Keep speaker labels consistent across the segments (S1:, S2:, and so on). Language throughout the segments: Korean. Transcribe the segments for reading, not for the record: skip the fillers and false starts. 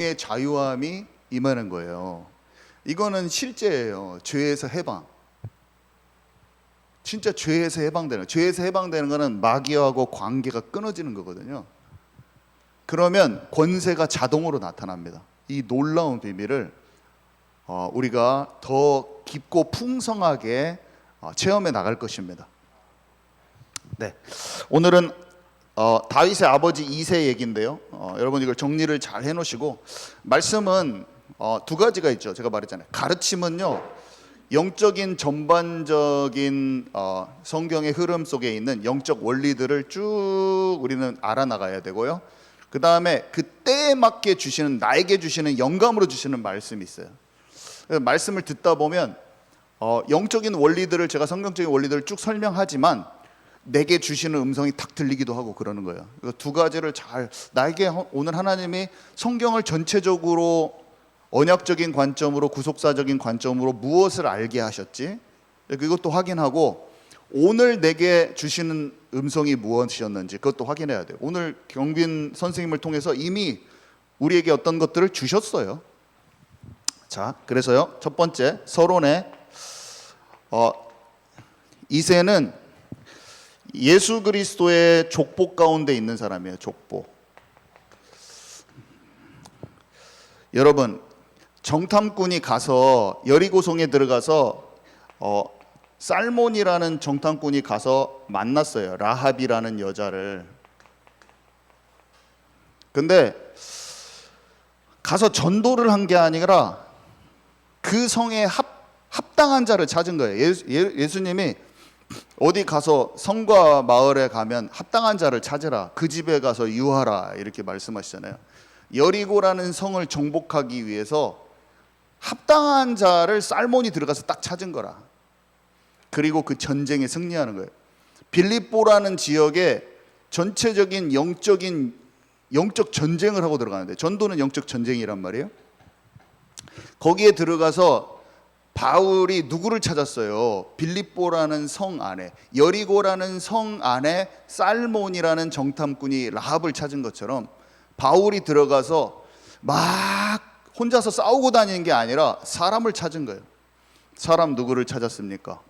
S1: 의 자유함이 임하는 거예요. 이거는 실제예요. 죄에서 해방. 진짜 죄에서 해방되는. 죄에서 해방되는 거는 마귀하고 관계가 끊어지는 거거든요. 그러면 권세가 자동으로 나타납니다. 이 놀라운 비밀을 우리가 더 깊고 풍성하게 체험해 나갈 것입니다. 네, 오늘은 다윗의 아버지 이세 얘기인데요. 여러분 이걸 정리를 잘 해놓으시고, 말씀은 두 가지가 있죠. 제가 말했잖아요. 가르침은요, 영적인 전반적인 성경의 흐름 속에 있는 영적 원리들을 쭉 우리는 알아나가야 되고요. 그 다음에 그 때에 맞게 주시는, 나에게 주시는 영감으로 주시는 말씀이 있어요. 말씀을 듣다 보면 영적인 원리들을, 제가 성경적인 원리들을 쭉 설명하지만 내게 주시는 음성이 탁 들리기도 하고 그러는 거예요. 두 가지를 잘, 나에게 오늘 하나님이 성경을 전체적으로 언약적인 관점으로, 구속사적인 관점으로 무엇을 알게 하셨지, 그것도 확인하고, 오늘 내게 주시는 음성이 무엇이었는지 그것도 확인해야 돼요. 오늘 경빈 선생님을 통해서 이미 우리에게 어떤 것들을 주셨어요. 자, 그래서요, 첫 번째 서론에 이새는 예수 그리스도의 족보 가운데 있는 사람이에요. 족보. 여러분, 정탐꾼이 가서 여리고성에 들어가서 살몬이라는 정탐꾼이 가서 만났어요. 라합이라는 여자를. 근데 가서 전도를 한 게 아니라 그 성에 합당한 자를 찾은 거예요. 예수님이 어디 가서 성과 마을에 가면 합당한 자를 찾으라, 그 집에 가서 유하라, 이렇게 말씀하시잖아요. 여리고라는 성을 정복하기 위해서 합당한 자를 살몬이 들어가서 딱 찾은 거라. 그리고 그 전쟁에 승리하는 거예요. 빌립보라는 지역에 전체적인 영적 전쟁을 하고 들어가는데, 전도는 영적 전쟁이란 말이에요. 거기에 들어가서 바울이 누구를 찾았어요? 빌립보라는 성 안에, 여리고라는 성 안에 살몬이라는 정탐꾼이 라합을 찾은 것처럼 바울이 들어가서 막 혼자서 싸우고 다니는 게 아니라 사람을 찾은 거예요. 사람 누구를 찾았습니까?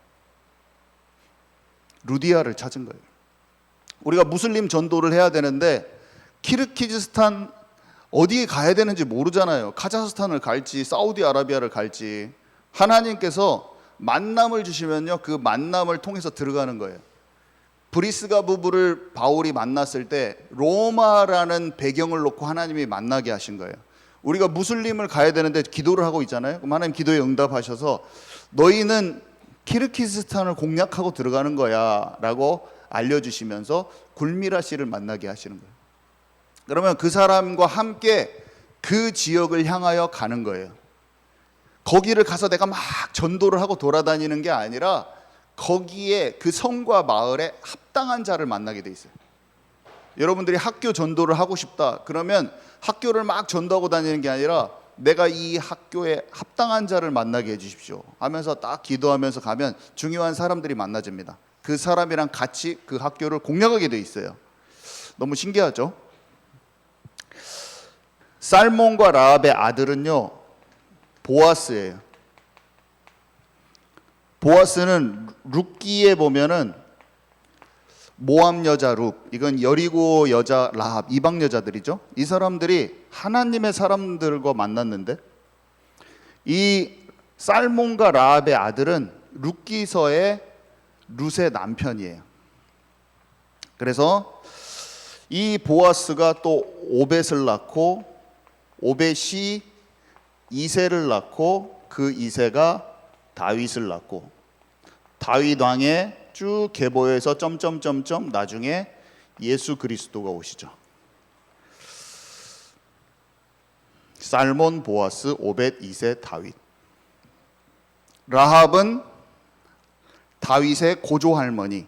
S1: 루디아를 찾은 거예요. 우리가 무슬림 전도를 해야 되는데 키르기즈스탄 어디에 가야 되는지 모르잖아요. 카자흐스탄을 갈지 사우디아라비아를 갈지. 하나님께서 만남을 주시면요, 그 만남을 통해서 들어가는 거예요. 브리스가 부부를 바울이 만났을 때 로마라는 배경을 놓고 하나님이 만나게 하신 거예요. 우리가 무슬림을 가야 되는데 기도를 하고 있잖아요. 그럼 하나님 기도에 응답하셔서 너희는 키르기스탄을 공략하고 들어가는 거야 라고 알려주시면서 굴미라 씨를 만나게 하시는 거예요. 그러면 그 사람과 함께 그 지역을 향하여 가는 거예요. 거기를 가서 내가 막 전도를 하고 돌아다니는 게 아니라 거기에 그 성과 마을에 합당한 자를 만나게 돼 있어요. 여러분들이 학교 전도를 하고 싶다 그러면 학교를 막 전도하고 다니는 게 아니라 내가 이 학교에 합당한 자를 만나게 해주십시오 하면서 딱 기도하면서 가면 중요한 사람들이 만나집니다. 그 사람이랑 같이 그 학교를 공략하게 돼 있어요. 너무 신기하죠? 살몬과 라합의 아들은요, 보아스예요. 보아스는 룻기에 보면은 모압 여자 룻, 이건 여리고 여자 라합, 이방 여자들이죠. 이 사람들이 하나님의 사람들과 만났는데, 이 살몬과 라합의 아들은 룻기서의 룻의 남편이에요. 그래서 이 보아스가 또 오벳을 낳고, 오벳이 이새를 낳고, 그 이새가 다윗을 낳고, 다윗 왕의 쭉 계보에서 점점점점 나중에 예수 그리스도가 오시죠. 살몬, 보아스, 오벳, 이새, 다윗. 라합은 다윗의 고조 할머니,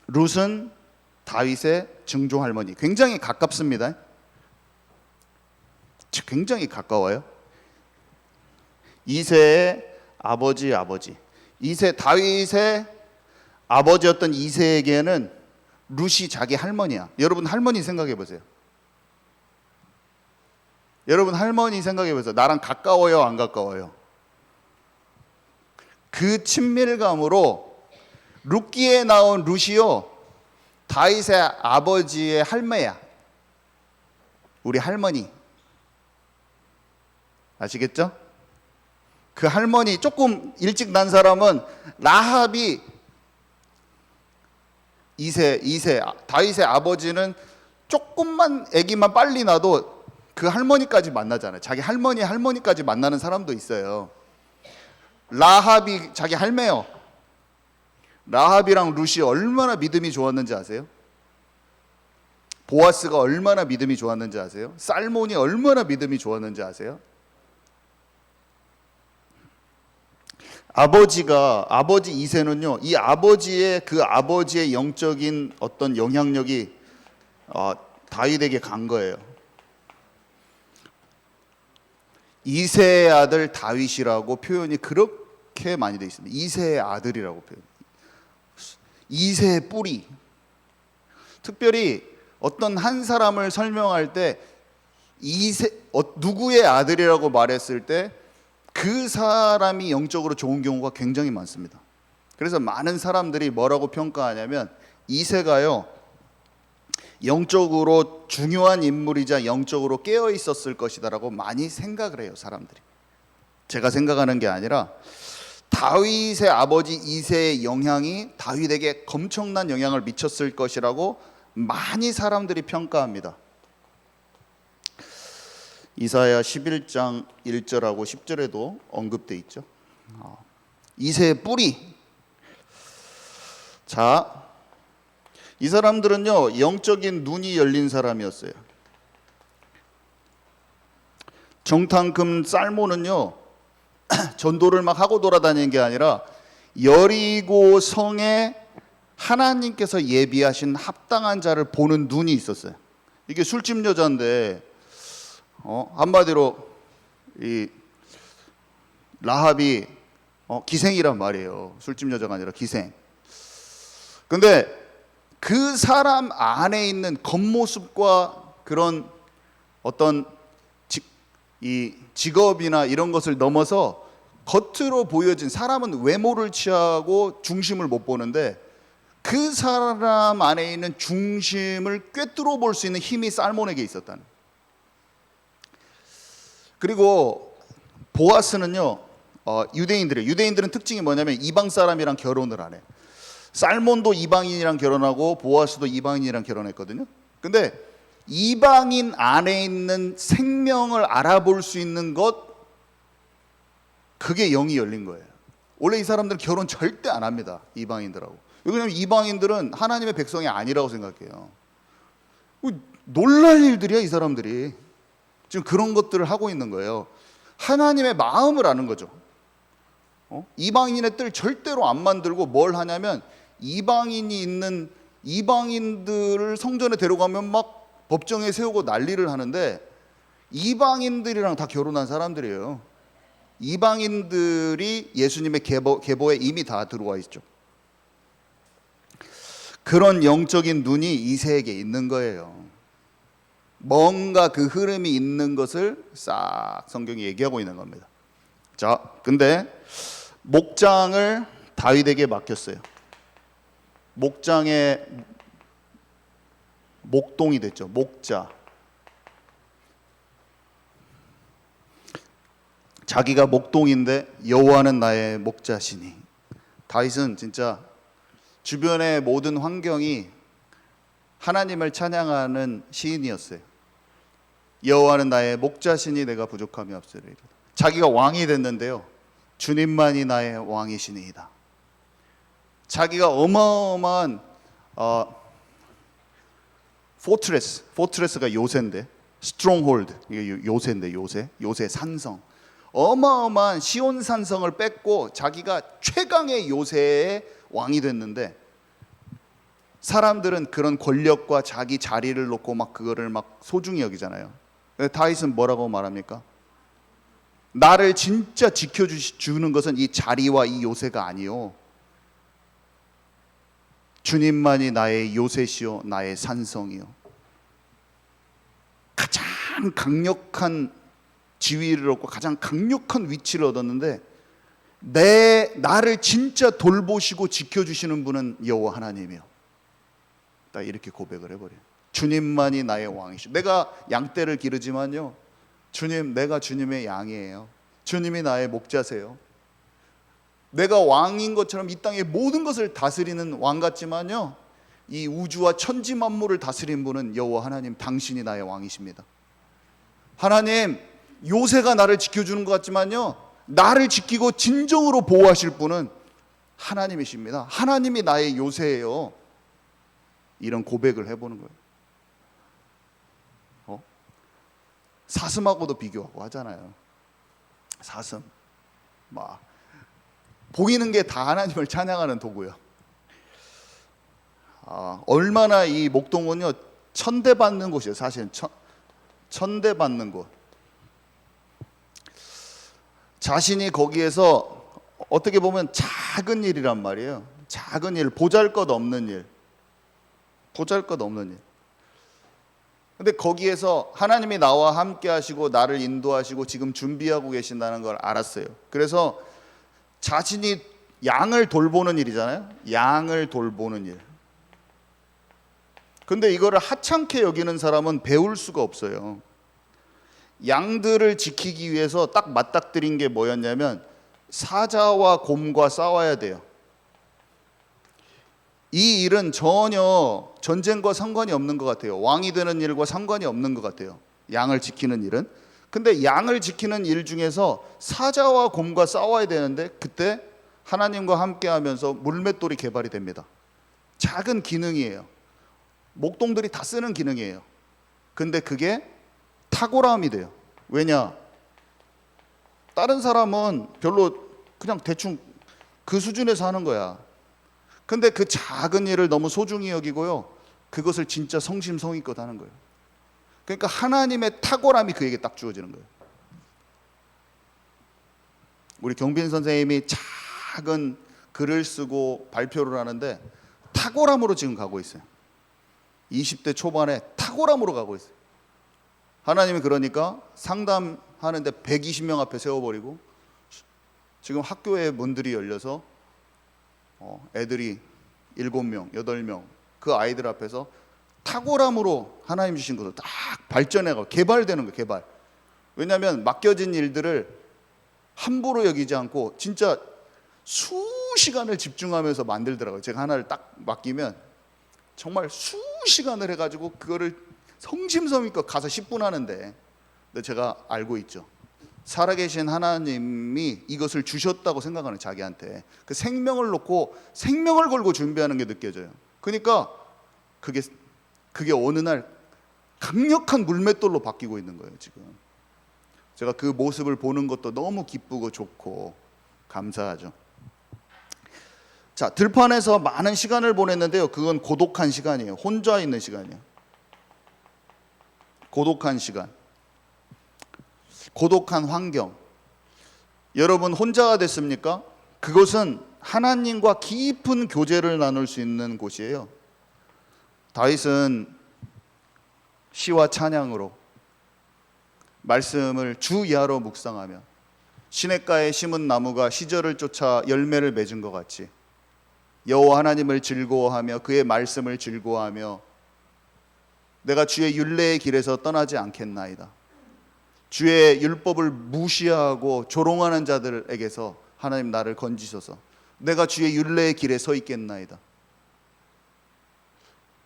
S1: 룻은 다윗의 증조 할머니. 굉장히 가깝습니다. 굉장히 가까워요. 이새의 아버지. 이새, 다윗의 아버지였던 이새에게는 룻이 자기 할머니야. 여러분 할머니 생각해 보세요. 여러분 할머니 생각해 보세요. 나랑 가까워요, 안 가까워요? 그 친밀감으로 룻기에 나온 룻이요, 다윗의 아버지의 할매야. 우리 할머니. 아시겠죠? 그 할머니, 조금 일찍 난 사람은 라합이 이세 다윗의 아버지는 조금만 아기만 빨리 나도 그 할머니까지 만나잖아요. 자기 할머니까지 만나는 사람도 있어요. 라합이 자기 할매요. 라합이랑 룻이 얼마나 믿음이 좋았는지 아세요? 보아스가 얼마나 믿음이 좋았는지 아세요? 살몬이 얼마나 믿음이 좋았는지 아세요? 아버지 이세는요, 이 아버지의 영적인 어떤 영향력이 다윗에게 간 거예요. 이세의 아들 다윗이라고 표현이 그렇게 많이 되어 있습니다. 이세의 아들이라고 표현. 이세의 뿌리. 특별히 어떤 한 사람을 설명할 때 누구의 아들이라고 말했을 때 그 사람이 영적으로 좋은 경우가 굉장히 많습니다. 그래서 많은 사람들이 뭐라고 평가하냐면 이세가요, 영적으로 중요한 인물이자 영적으로 깨어 있었을 것이다라고 많이 생각을 해요, 사람들이. 제가 생각하는 게 아니라 다윗의 아버지 이세의 영향이 다윗에게 엄청난 영향을 미쳤을 것이라고 많이 사람들이 평가합니다. 이사야 11장 1절하고 10절에도 언급되어 있죠. 이세의 뿌리. 자, 이 사람들은요, 영적인 눈이 열린 사람이었어요. 정탐금 살몬은요, 전도를 막 하고 돌아다니는 게 아니라 여리고 성에 하나님께서 예비하신 합당한 자를 보는 눈이 있었어요. 이게 술집 여자인데 한마디로 이 라합이 기생이란 말이에요. 술집 여자가 아니라 기생. 근데 그 사람 안에 있는 겉모습과 그런 어떤 이 직업이나 이런 것을 넘어서 겉으로 보여진, 사람은 외모를 취하고 중심을 못 보는데 그 사람 안에 있는 중심을 꿰뚫어 볼 수 있는 힘이 살몬에게 있었다는. 그리고 보아스는요, 유대인들은 특징이 뭐냐면 이방 사람이랑 결혼을 안 해. 살몬도 이방인이랑 결혼하고 보아스도 이방인이랑 결혼했거든요. 근데 이방인 안에 있는 생명을 알아볼 수 있는 것, 그게 영이 열린 거예요. 원래 이 사람들은 결혼 절대 안 합니다, 이방인들하고. 왜냐하면 이방인들은 하나님의 백성이 아니라고 생각해요. 놀랄 일들이야, 이 사람들이. 지금 그런 것들을 하고 있는 거예요. 하나님의 마음을 아는 거죠. 이방인의 뜰 절대로 안 만들고 뭘 하냐면, 이방인이 있는 이방인들을 성전에 데려가면 막 법정에 세우고 난리를 하는데, 이방인들이랑 다 결혼한 사람들이에요. 이방인들이 예수님의 계보에 이미 다 들어와 있죠. 그런 영적인 눈이 이새에게 있는 거예요. 뭔가 그 흐름이 있는 것을 싹 성경이 얘기하고 있는 겁니다. 자, 근데 목장을 다윗에게 맡겼어요. 목장의 목동이 됐죠. 목자. 자기가 목동인데 여호와는 나의 목자시니. 다윗은 진짜 주변의 모든 환경이 하나님을 찬양하는 시인이었어요. 여호와는 나의 목자시니 내가 부족함이 없으리이다. 자기가 왕이 됐는데요, 주님만이 나의 왕이시니이다. 자기가 어마어마한 포트레스가 요새인데, 스트롱홀드, 이게 요새인데, 요새 산성, 어마어마한 시온 산성을 뺏고 자기가 최강의 요새의 왕이 됐는데, 사람들은 그런 권력과 자기 자리를 놓고 막 그거를 막 소중히 여기잖아요. 다윗은 뭐라고 말합니까? 나를 진짜 지켜주는 것은 이 자리와 이 요새가 아니요, 주님만이 나의 요새시요 나의 산성이요. 가장 강력한 지위를 얻고 가장 강력한 위치를 얻었는데 나를 진짜 돌보시고 지켜주시는 분은 여호와 하나님이요. 딱 이렇게 고백을 해버려요. 주님만이 나의 왕이시오. 내가 양떼를 기르지만요, 주님, 내가 주님의 양이에요. 주님이 나의 목자세요. 내가 왕인 것처럼 이 땅의 모든 것을 다스리는 왕 같지만요, 이 우주와 천지 만물을 다스린 분은 여호와 하나님, 당신이 나의 왕이십니다. 하나님, 요새가 나를 지켜주는 것 같지만요, 나를 지키고 진정으로 보호하실 분은 하나님이십니다. 하나님이 나의 요새예요. 이런 고백을 해보는 거예요. 사슴하고도 비교하고 하잖아요. 사슴 막 보이는 게 다 하나님을 찬양하는 도구요. 얼마나 이 목동은요 천대받는 곳이에요. 사실은 천대받는 곳. 자신이 거기에서 어떻게 보면 작은 일이란 말이에요. 작은 일, 보잘것없는 일, 보잘것없는 일. 근데 거기에서 하나님이 나와 함께 하시고 나를 인도하시고 지금 준비하고 계신다는 걸 알았어요. 그래서 자신이 양을 돌보는 일이잖아요. 양을 돌보는 일. 근데 이거를 하찮게 여기는 사람은 배울 수가 없어요. 양들을 지키기 위해서 딱 맞닥뜨린 게 뭐였냐면 사자와 곰과 싸워야 돼요. 이 일은 전혀 전쟁과 상관이 없는 것 같아요. 왕이 되는 일과 상관이 없는 것 같아요. 양을 지키는 일은. 근데 양을 지키는 일 중에서 사자와 곰과 싸워야 되는데 그때 하나님과 함께 하면서 물맷돌이 개발이 됩니다. 작은 기능이에요. 목동들이 다 쓰는 기능이에요. 근데 그게 탁월함이 돼요. 왜냐? 다른 사람은 별로 그냥 대충 그 수준에서 하는 거야. 근데 그 작은 일을 너무 소중히 여기고요, 그것을 진짜 성심성의껏 하는 거예요. 그러니까 하나님의 탁월함이 그에게 딱 주어지는 거예요. 우리 경빈 선생님이 작은 글을 쓰고 발표를 하는데 탁월함으로 지금 가고 있어요. 20대 초반에 탁월함으로 가고 있어요. 하나님이 그러니까 상담하는데 120명 앞에 세워버리고 지금 학교에 문들이 열려서 애들이 7명, 8명 그 아이들 앞에서 탁월함으로 하나님 주신 것을 딱 발전해가고 개발되는 거예요. 개발. 왜냐하면 맡겨진 일들을 함부로 여기지 않고 진짜 수시간을 집중하면서 만들더라고요. 제가 하나를 딱 맡기면 정말 수시간을 해가지고 그거를 성심성의껏 가서 10분 하는데, 근데 제가 알고 있죠. 살아계신 하나님이 이것을 주셨다고 생각하는 자기한테 그 생명을 놓고 생명을 걸고 준비하는 게 느껴져요. 그러니까 그게 어느 날 강력한 물맷돌로 바뀌고 있는 거예요. 지금 제가 그 모습을 보는 것도 너무 기쁘고 좋고 감사하죠. 자, 들판에서 많은 시간을 보냈는데요, 그건 고독한 시간이에요. 혼자 있는 시간이에요. 고독한 시간, 고독한 환경. 여러분 혼자가 됐습니까? 그것은 하나님과 깊은 교제를 나눌 수 있는 곳이에요. 다윗은 시와 찬양으로 말씀을 주야로 묵상하며 시냇가에 심은 나무가 시절을 쫓아 열매를 맺은 것 같이 여호와 하나님을 즐거워하며 그의 말씀을 즐거워하며 내가 주의 율례의 길에서 떠나지 않겠나이다. 주의 율법을 무시하고 조롱하는 자들에게서 하나님 나를 건지소서. 내가 주의 율례의 길에 서 있겠나이다.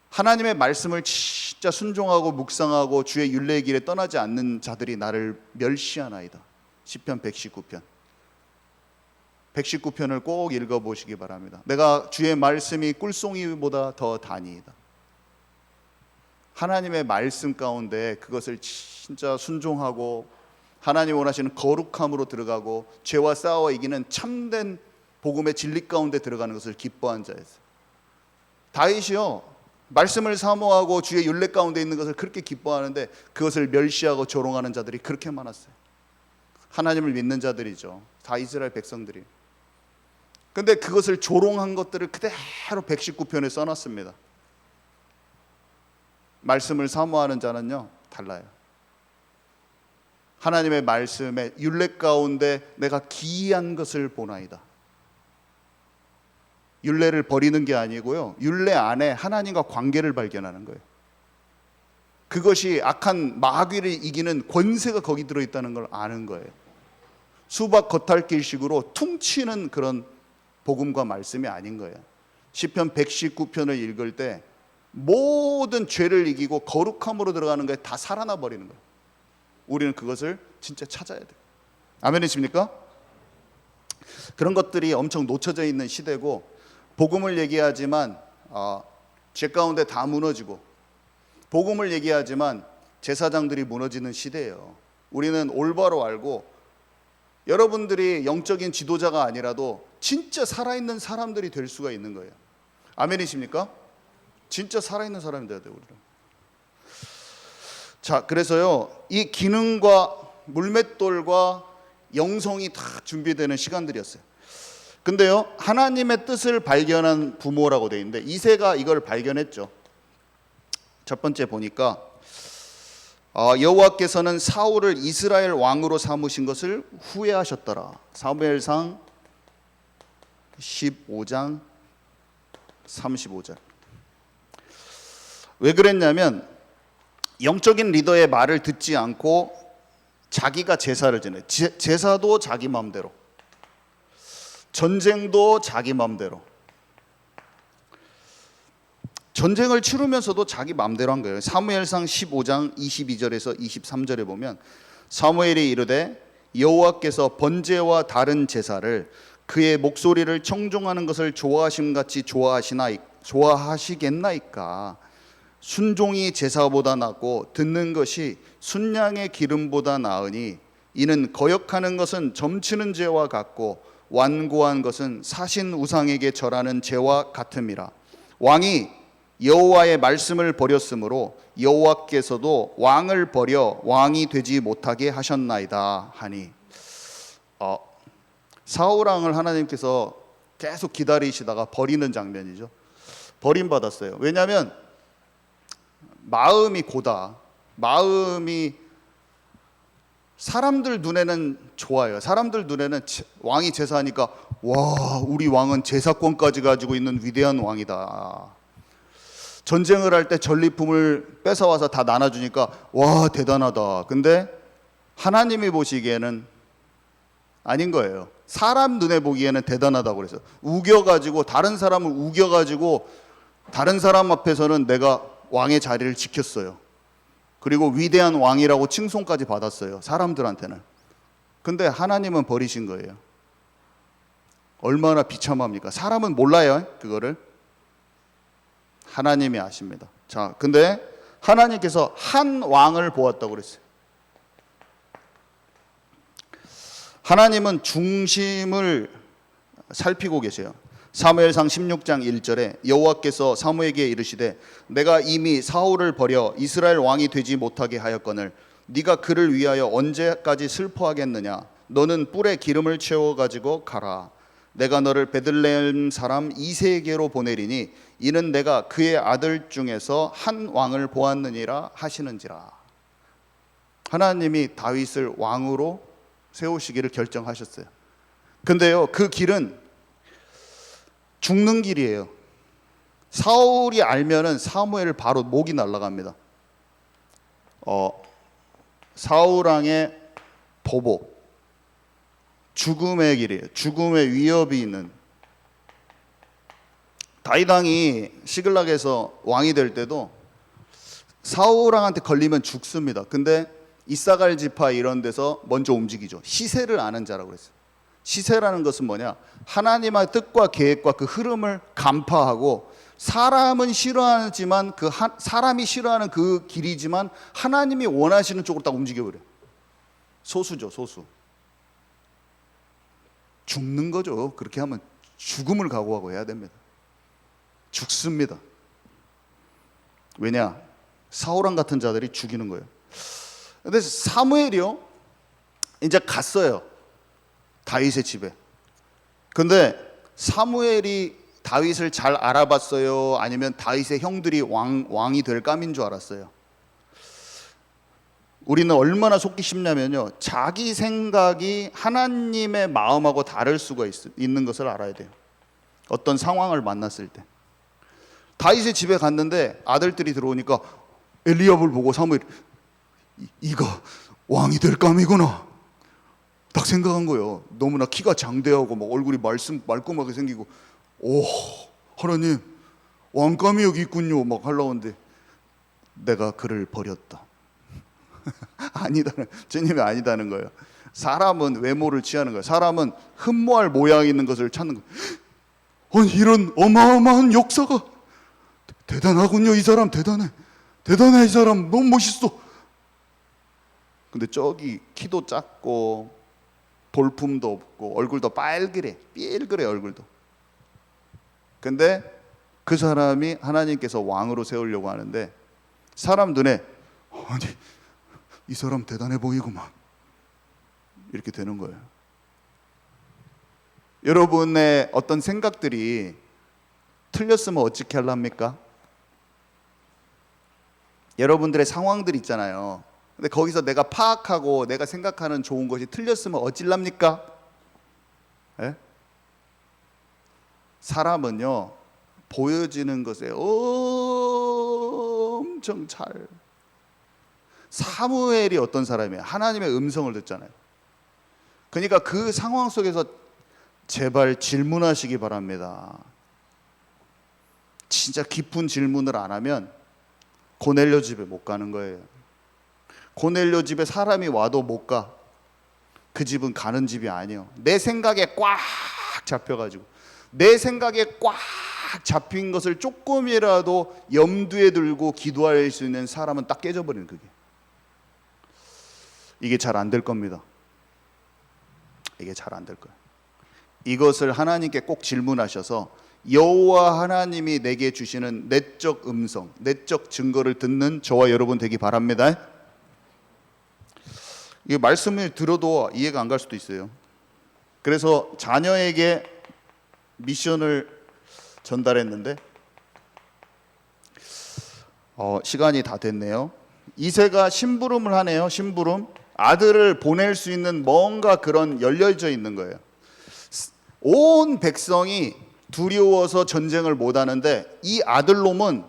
S1: 하나님의 말씀을 진짜 순종하고 묵상하고 주의 율례의 길에 떠나지 않는 자들이 나를 멸시하나이다. 시편 119편 119편을 꼭 읽어보시기 바랍니다. 내가 주의 말씀이 꿀송이보다 더 다니이다. 하나님의 말씀 가운데 그것을 진짜 순종하고 하나님 원하시는 거룩함으로 들어가고 죄와 싸워 이기는 참된 복음의 진리 가운데 들어가는 것을 기뻐한 자였어요. 다윗이요, 말씀을 사모하고 주의 율례 가운데 있는 것을 그렇게 기뻐하는데 그것을 멸시하고 조롱하는 자들이 그렇게 많았어요. 하나님을 믿는 자들이죠. 다 이스라엘 백성들이. 근데 그것을 조롱한 것들을 그대로 119편에 써놨습니다. 말씀을 사모하는 자는요 달라요. 하나님의 말씀에 율례 가운데 내가 기이한 것을 보나이다. 율례를 버리는 게 아니고요, 율례 안에 하나님과 관계를 발견하는 거예요. 그것이 악한 마귀를 이기는 권세가 거기 들어있다는 걸 아는 거예요. 수박 겉핥기식으로 퉁치는 그런 복음과 말씀이 아닌 거예요. 시편 119편을 읽을 때 모든 죄를 이기고 거룩함으로 들어가는 거에 다 살아나 버리는 거예요. 우리는 그것을 진짜 찾아야 돼요. 아멘이십니까? 그런 것들이 엄청 놓쳐져 있는 시대고, 복음을 얘기하지만 죄 가운데 다 무너지고, 복음을 얘기하지만 제사장들이 무너지는 시대예요. 우리는 올바로 알고, 여러분들이 영적인 지도자가 아니라도 진짜 살아있는 사람들이 될 수가 있는 거예요. 아멘이십니까? 진짜 살아있는 사람이 돼야 돼요, 우리는. 자, 그래서요, 이 기능과 물맷돌과 영성이 다 준비되는 시간들이었어요. 근데요, 하나님의 뜻을 발견한 부모라고 되어 있는데, 이새가 이걸 발견했죠. 첫 번째 보니까 여호와께서는 사울을 이스라엘 왕으로 삼으신 것을 후회하셨더라. 사무엘상 15장 35절. 왜 그랬냐면, 영적인 리더의 말을 듣지 않고 자기가 제사를 지내. 제사도 자기 마음대로, 전쟁도 자기 마음대로, 전쟁을 치르면서도 자기 마음대로 한 거예요. 사무엘상 15장 22절에서 23절에 보면, 사무엘이 이르되 여호와께서 번제와 다른 제사를 그의 목소리를 청종하는 것을 좋아하심같이 좋아하시겠나이까. 순종이 제사보다 낫고 듣는 것이 순양의 기름보다 나으니, 이는 거역하는 것은 점치는 죄와 같고 완고한 것은 사신 우상에게 절하는 죄와 같음이라. 왕이 여호와의 말씀을 버렸으므로 여호와께서도 왕을 버려 왕이 되지 못하게 하셨나이다 하니. 사울 왕을 하나님께서 계속 기다리시다가 버리는 장면이죠. 버림받았어요. 왜냐하면 마음이 고다. 마음이 사람들 눈에는 좋아요. 사람들 눈에는 왕이 제사하니까, 와, 우리 왕은 제사권까지 가지고 있는 위대한 왕이다. 전쟁을 할 때 전리품을 뺏어와서 다 나눠주니까, 와, 대단하다. 근데 하나님이 보시기에는 아닌 거예요. 사람 눈에 보기에는 대단하다고 그래서 우겨가지고, 다른 사람을 우겨가지고 다른 사람 앞에서는 내가 왕의 자리를 지켰어요. 그리고 위대한 왕이라고 칭송까지 받았어요, 사람들한테는. 근데 하나님은 버리신 거예요. 얼마나 비참합니까? 사람은 몰라요, 그거를. 하나님이 아십니다. 자, 근데 하나님께서 한 왕을 보았다고 그랬어요. 하나님은 중심을 살피고 계세요. 사무엘상 16장 1절에 여호와께서 사무에게 이르시되 내가 이미 사울을 버려 이스라엘 왕이 되지 못하게 하였거늘 네가 그를 위하여 언제까지 슬퍼하겠느냐. 너는 뿔에 기름을 채워 가지고 가라. 내가 너를 베들레헴 사람 이새에게로 보내리니 이는 내가 그의 아들 중에서 한 왕을 보았느니라 하시는지라. 하나님이 다윗을 왕으로 세우시기를 결정하셨어요. 근데요, 그 길은 죽는 길이에요. 사울이 알면은 사무엘을 바로 목이 날아갑니다. 사울 왕의 보복, 죽음의 길이에요. 죽음의 위협이 있는. 다윗 왕이 시글락에서 왕이 될 때도 사울 왕한테 걸리면 죽습니다. 근데 이사갈 지파 이런 데서 먼저 움직이죠. 시세를 아는 자라고 그랬어요. 시세라는 것은 뭐냐? 하나님의 뜻과 계획과 그 흐름을 간파하고, 사람은 싫어하지만 사람이 싫어하는 그 길이지만 하나님이 원하시는 쪽으로 딱 움직여버려요. 소수죠, 소수. 죽는 거죠. 그렇게 하면 죽음을 각오하고 해야 됩니다. 죽습니다. 왜냐? 사울왕 같은 자들이 죽이는 거예요. 근데 사무엘이요, 이제 갔어요, 다윗의 집에. 근데 사무엘이 다윗을 잘 알아봤어요? 아니면 다윗의 형들이 왕이 될 감인 줄 알았어요? 우리는 얼마나 속기 쉽냐면요, 자기 생각이 하나님의 마음하고 다를 수가 있는 것을 알아야 돼요. 어떤 상황을 만났을 때. 다윗의 집에 갔는데 아들들이 들어오니까 엘리압을 보고 사무엘이 이가 왕이 될 감이구나 딱 생각한 거예요. 너무나 키가 장대하고 막 얼굴이 말끔하게 생기고, 오 하나님 왕감이 여기 있군요 막 하려고 하는데 내가 그를 버렸다. 아니다는, 주님이 아니다는 거예요. 사람은 외모를 취하는 거예요. 사람은 흠모할 모양이 있는 것을 찾는 거예요. 아니 이런 어마어마한 역사가 대단하군요. 이 사람 대단해 이 사람 너무 멋있어. 근데 저기 키도 작고 볼품도 없고 얼굴도 삘그래 얼굴도. 근데 그 사람이 하나님께서 왕으로 세우려고 하는데 사람 눈에 아니 이 사람 대단해 보이구만 이렇게 되는 거예요. 여러분의 어떤 생각들이 틀렸으면 어떻게 하랍니까? 여러분들의 상황들 있잖아요. 근데 거기서 내가 파악하고 내가 생각하는 좋은 것이 틀렸으면 어찔랍니까? 예? 사람은요 보여지는 것에 엄청 잘. 사무엘이 어떤 사람이에요? 하나님의 음성을 듣잖아요. 그러니까 그 상황 속에서 제발 질문하시기 바랍니다. 진짜 깊은 질문을 안 하면 고넬료 집에 못 가는 거예요. 고넬료 집에 사람이 와도 못 가. 그 집은 가는 집이 아니에요. 내 생각에 꽉 잡혀가지고 내 생각에 꽉 잡힌 것을 조금이라도 염두에 들고 기도할 수 있는 사람은 딱 깨져버리는 그게. 이게 잘 안 될 겁니다. 이게 잘 안 될 거예요. 이것을 하나님께 꼭 질문하셔서 여호와 하나님이 내게 주시는 내적 음성, 내적 증거를 듣는 저와 여러분 되기 바랍니다. 이 말씀을 들어도 이해가 안 갈 수도 있어요. 그래서 자녀에게 미션을 전달했는데 시간이 다 됐네요. 이새가 심부름을 하네요. 심부름. 아들을 보낼 수 있는 뭔가 그런 열려져 있는 거예요. 온 백성이 두려워서 전쟁을 못 하는데 이 아들놈은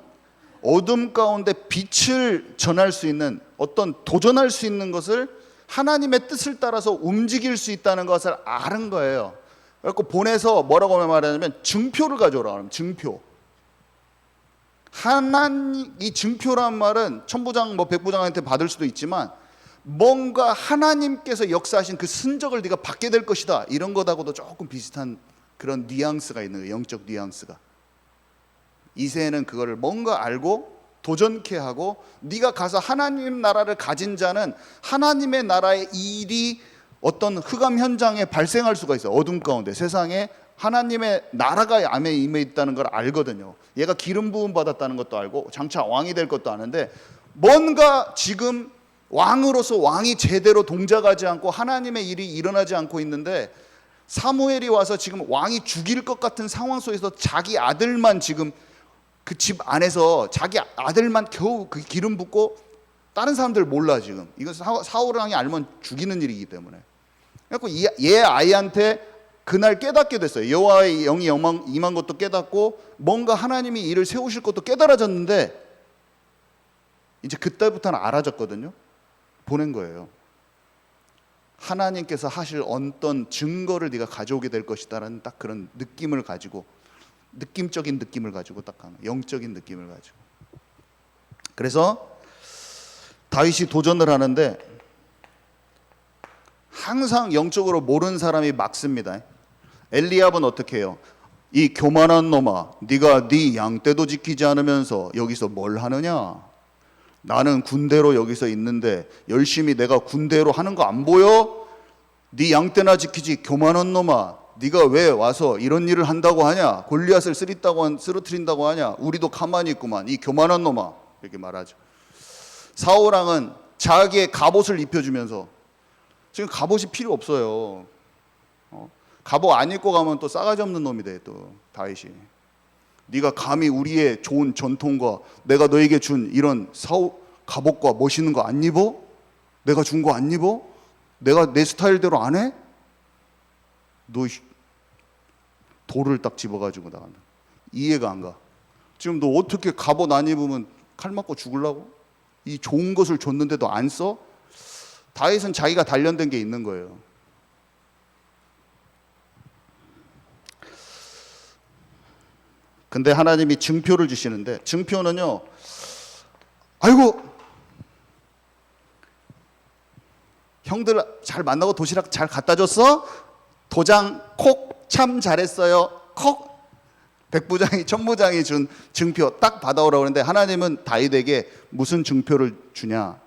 S1: 어둠 가운데 빛을 전할 수 있는 어떤 도전할 수 있는 것을 하나님의 뜻을 따라서 움직일 수 있다는 것을 아는 거예요. 그래서 보내서 뭐라고 말하냐면 증표를 가져오라 하면 증표. 하나님 이 증표란 말은 천부장 뭐 백부장한테 받을 수도 있지만 뭔가 하나님께서 역사하신 그 흔적을 네가 받게 될 것이다 이런 것하고도 조금 비슷한 그런 뉘앙스가 있는 거예요. 영적 뉘앙스가. 이새는 그거를 뭔가 알고 도전케 하고 네가 가서 하나님 나라를 가진 자는 하나님의 나라의 일이 어떤 흑암 현장에 발생할 수가 있어요. 어둠 가운데 세상에 하나님의 나라가 안에 임해 있다는 걸 알거든요. 얘가 기름 부음 받았다는 것도 알고 장차 왕이 될 것도 아는데 뭔가 지금 왕으로서 왕이 제대로 동작하지 않고 하나님의 일이 일어나지 않고 있는데 사무엘이 와서 지금 왕이 죽일 것 같은 상황 속에서 자기 아들만 지금 그 집 안에서 자기 아들만 겨우 그 기름 붓고 다른 사람들 몰라 지금. 이건 사울 왕이 알면 죽이는 일이기 때문에. 그래서 얘 아이한테 그날 깨닫게 됐어요. 여호와의 영이 임한 것도 깨닫고 뭔가 하나님이 일을 세우실 것도 깨달아졌는데 이제 그때부터는 알아졌거든요. 보낸 거예요. 하나님께서 하실 어떤 증거를 네가 가져오게 될 것이다라는 딱 그런 느낌을 가지고 느낌적인 느낌을 가지고 딱 하는 영적인 느낌을 가지고. 그래서 다윗이 도전을 하는데 항상 영적으로 모르는 사람이 막습니다. 엘리압은 어떻게 해요? 이 교만한 놈아, 네가 네 양떼도 지키지 않으면서 여기서 뭘 하느냐? 나는 군대로 여기서 있는데 열심히 내가 군대로 하는 거 안 보여? 네 양떼나 지키지 교만한 놈아, 네가 왜 와서 이런 일을 한다고 하냐? 골리앗을 쓰러뜨린다고 하냐? 우리도 가만히 있구만 이 교만한 놈아, 이렇게 말하죠. 사울 왕은 자기의 갑옷을 입혀주면서 지금 갑옷이 필요 없어요. 갑옷 안 입고 가면 또 싸가지 없는 놈이 돼. 또 다윗이 네가 감히 우리의 좋은 전통과 내가 너에게 준 이런 갑옷과 멋있는 거 안 입어? 내가 준 거 안 입어? 내가 내 스타일대로 안 해? 너 돌을 딱 집어가지고 나가면 이해가 안 가. 지금 너 어떻게 갑옷 안 입으면 칼 맞고 죽으려고? 이 좋은 것을 줬는데도 안 써? 다윗은 자기가 단련된 게 있는 거예요. 근데 하나님이 증표를 주시는데, 증표는요, 아이고 형들 잘 만나고 도시락 잘 갖다 줬어? 도장 콕, 참 잘했어요 콕. 백부장이 천부장이 준 증표 딱 받아오라고 그러는데, 하나님은 다윗에게 무슨 증표를 주냐?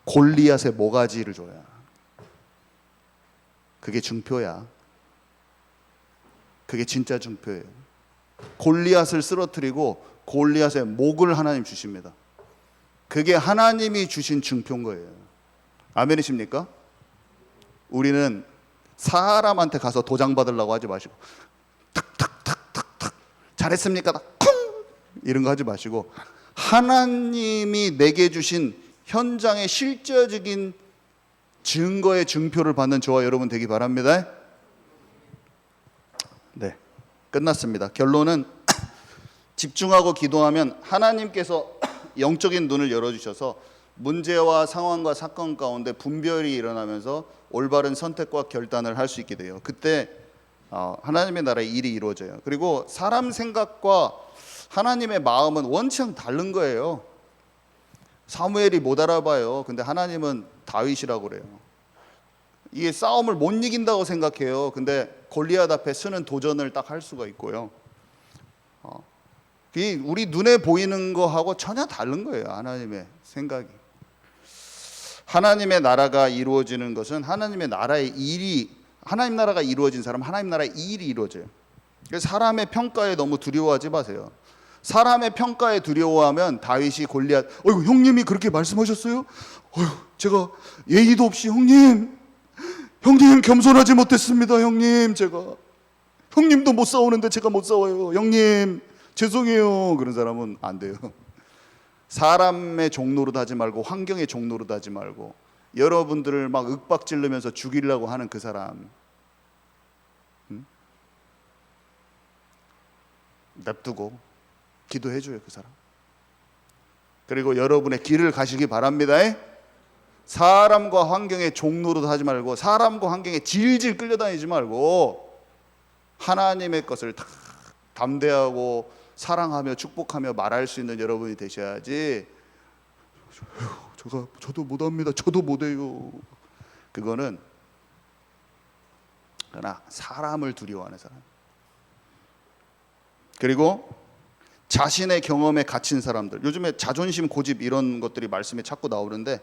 S1: 골리앗의 모가지를 줘야. 그게 증표야. 그게 진짜 증표예요. 골리앗을 쓰러뜨리고 골리앗의 목을 하나님 주십니다. 그게 하나님이 주신 증표인 거예요. 아멘이십니까? 우리는 사람한테 가서 도장 받으려고 하지 마시고 탁탁탁탁탁 잘했습니까? 쿵 이런 거 하지 마시고, 하나님이 내게 주신 현장의 실제적인 증거의 증표를 받는 저와 여러분 되기 바랍니다. 네, 끝났습니다. 결론은 집중하고 기도하면 하나님께서 영적인 눈을 열어주셔서 문제와 상황과 사건 가운데 분별이 일어나면서 올바른 선택과 결단을 할 수 있게 돼요. 그때 하나님의 나라의 일이 이루어져요. 그리고 사람 생각과 하나님의 마음은 원칙 다른 거예요. 사무엘이 못 알아봐요. 근데 하나님은 다윗이라고 그래요. 이게 싸움을 못 이긴다고 생각해요. 근데 골리앗 앞에 쓰는 도전을 딱 할 수가 있고요. 우리 눈에 보이는 거하고 전혀 다른 거예요. 하나님의 생각이. 하나님의 나라가 이루어지는 것은 하나님의 나라의 일이, 하나님 나라가 이루어진 사람은 하나님 나라의 일이 이루어져요. 그래서 사람의 평가에 너무 두려워하지 마세요. 사람의 평가에 두려워하면 다윗이 골리앗, 어이구 형님이 그렇게 말씀하셨어요? 어휴 제가 예의도 없이 형님 겸손하지 못했습니다. 형님 제가 형님도 못 싸우는데 제가 못 싸워요. 형님 죄송해요. 그런 사람은 안 돼요. 사람의 종노릇 하지 말고 환경의 종노릇 하지 말고 여러분들을 막 윽박지르면서 죽이려고 하는 그 사람 냅두고 기도해줘요. 그 사람. 그리고 여러분의 길을 가시기 바랍니다. 사람과 환경에 종노릇 하지 말고 사람과 환경에 질질 끌려다니지 말고 하나님의 것을 다 담대하고 사랑하며 축복하며 말할 수 있는 여러분이 되셔야지. 저도 못합니다. 저도 못해요. 그거는 그러나 사람을 두려워하는 사람. 그리고 자신의 경험에 갇힌 사람들. 요즘에 자존심, 고집 이런 것들이 말씀에 자꾸 나오는데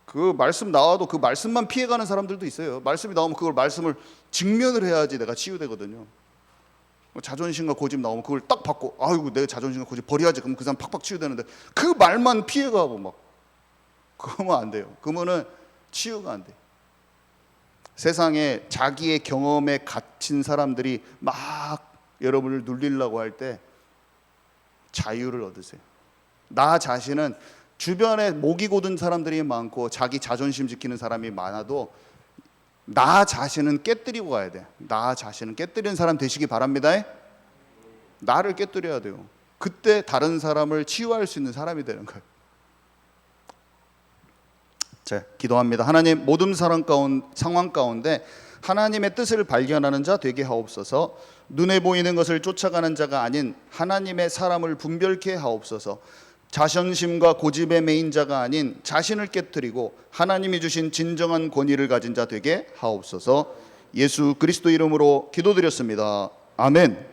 S1: 그 말씀 나와도 그 말씀만 피해가는 사람들도 있어요. 말씀이 나오면 그걸 말씀을 직면을 해야지 내가 치유되거든요. 자존심과 고집 나오면 그걸 딱 받고 아이고 내 자존심과 고집 버려야지. 그럼 그 사람 팍팍 치유되는데 그 말만 피해가고 막 그러면 안 돼요. 그러면은 치유가 안 돼. 세상에 자기의 경험에 갇힌 사람들이 막 여러분을 눌리려고 할 때 자유를 얻으세요. 나 자신은 주변에 목이 고든 사람들이 많고 자기 자존심 지키는 사람이 많아도 나 자신은 깨뜨리고 가야 돼. 나 자신은 깨뜨리는 사람 되시기 바랍니다. 나를 깨뜨려야 돼요. 그때 다른 사람을 치유할 수 있는 사람이 되는 거예요. 자, 기도합니다. 하나님, 모든 상황 가운데 하나님의 뜻을 발견하는 자 되게 하옵소서. 눈에 보이는 것을 쫓아가는 자가 아닌 하나님의 사람을 분별케 하옵소서. 자존심과 고집에 매인 자가 아닌 자신을 깨뜨리고 하나님이 주신 진정한 권위를 가진 자 되게 하옵소서. 예수 그리스도 이름으로 기도드렸습니다. 아멘.